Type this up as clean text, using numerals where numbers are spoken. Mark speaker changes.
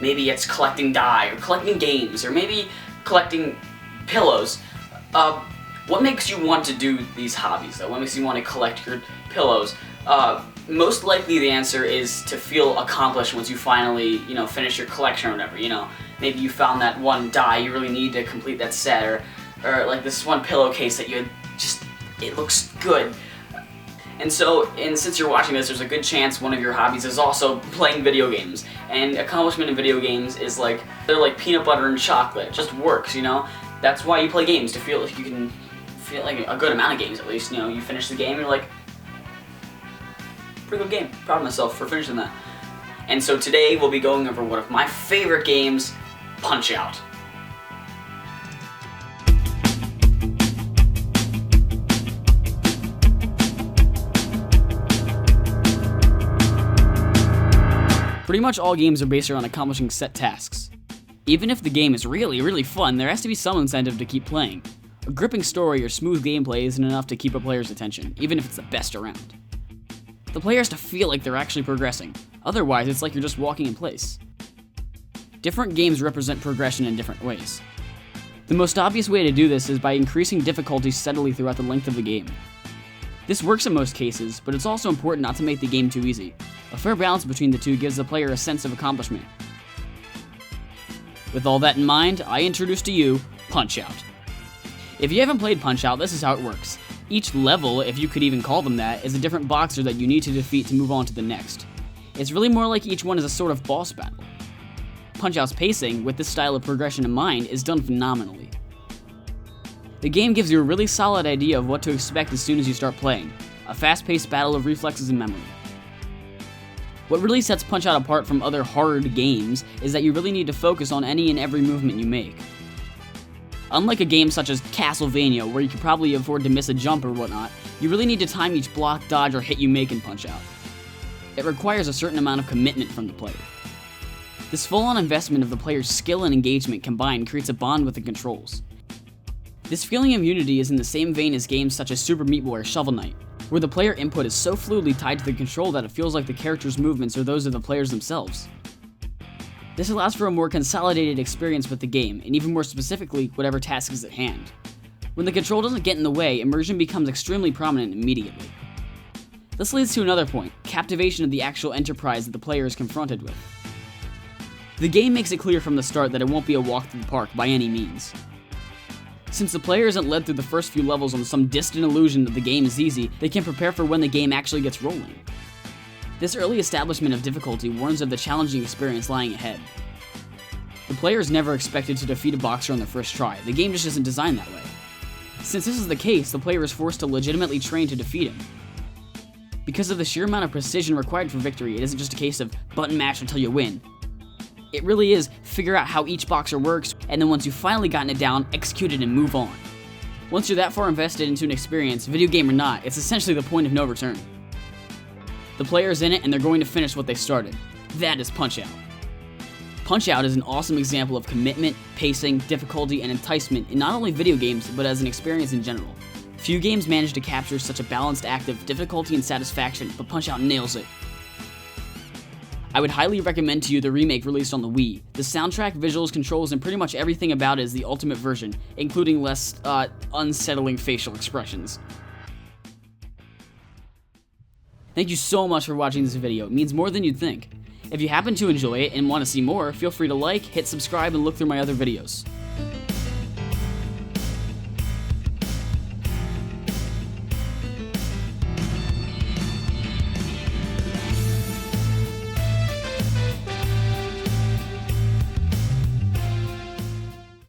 Speaker 1: maybe it's collecting dye, or collecting games, or maybe collecting pillows. What makes you want to do these hobbies, though? What makes you want to collect your pillows? Most likely the answer is to feel accomplished once you finally, finish your collection or whatever, Maybe you found that one dye you really need to complete that set, or like this one pillowcase that it looks good. And since you're watching this, there's a good chance one of your hobbies is also playing video games. And accomplishment in video games is they're like peanut butter and chocolate. It just works, That's why you play games, to feel like you can feel like a good amount of games at least. You finish the game and you're like, pretty good game. Proud of myself for finishing that. And so today we'll be going over one of my favorite games, Punch-Out. Pretty much all games are based around accomplishing set tasks. Even if the game is really, really fun, there has to be some incentive to keep playing. A gripping story or smooth gameplay isn't enough to keep a player's attention, even if it's the best around. The player has to feel like they're actually progressing, otherwise it's like you're just walking in place. Different games represent progression in different ways. The most obvious way to do this is by increasing difficulty steadily throughout the length of the game. This works in most cases, but it's also important not to make the game too easy. A fair balance between the two gives the player a sense of accomplishment. With all that in mind, I introduce to you Punch-Out. If you haven't played Punch-Out, this is how it works. Each level, if you could even call them that, is a different boxer that you need to defeat to move on to the next. It's really more like each one is a sort of boss battle. Punch-Out's pacing, with this style of progression in mind, is done phenomenally. The game gives you a really solid idea of what to expect as soon as you start playing, a fast-paced battle of reflexes and memory. What really sets Punch-Out apart from other hard games is that you really need to focus on any and every movement you make. Unlike a game such as Castlevania, where you could probably afford to miss a jump or whatnot, you really need to time each block, dodge, or hit you make in Punch-Out. It requires a certain amount of commitment from the player. This full-on investment of the player's skill and engagement combined creates a bond with the controls. This feeling of unity is in the same vein as games such as Super Meat Boy or Shovel Knight, where the player input is so fluidly tied to the control that it feels like the character's movements are those of the players themselves. This allows for a more consolidated experience with the game, and even more specifically, whatever task is at hand. When the control doesn't get in the way, immersion becomes extremely prominent immediately. This leads to another point, captivation of the actual enterprise that the player is confronted with. The game makes it clear from the start that it won't be a walk through the park by any means. Since the player isn't led through the first few levels on some distant illusion that the game is easy, they can prepare for when the game actually gets rolling. This early establishment of difficulty warns of the challenging experience lying ahead. The player is never expected to defeat a boxer on their first try, the game just isn't designed that way. Since this is the case, the player is forced to legitimately train to defeat him. Because of the sheer amount of precision required for victory, it isn't just a case of button mash until you win. It really is figure out how each boxer works, and then once you've finally gotten it down, execute it and move on. Once you're that far invested into an experience, video game or not, it's essentially the point of no return. The player's in it and they're going to finish what they started. That is Punch-Out. Punch-Out is an awesome example of commitment, pacing, difficulty, and enticement in not only video games, but as an experience in general. Few games manage to capture such a balanced act of difficulty and satisfaction, but Punch-Out nails it. I would highly recommend to you the remake released on the Wii. The soundtrack, visuals, controls, and pretty much everything about it is the ultimate version, including less, unsettling facial expressions. Thank you so much for watching this video, it means more than you'd think. If you happen to enjoy it and want to see more, feel free to like, hit subscribe, and look through my other videos.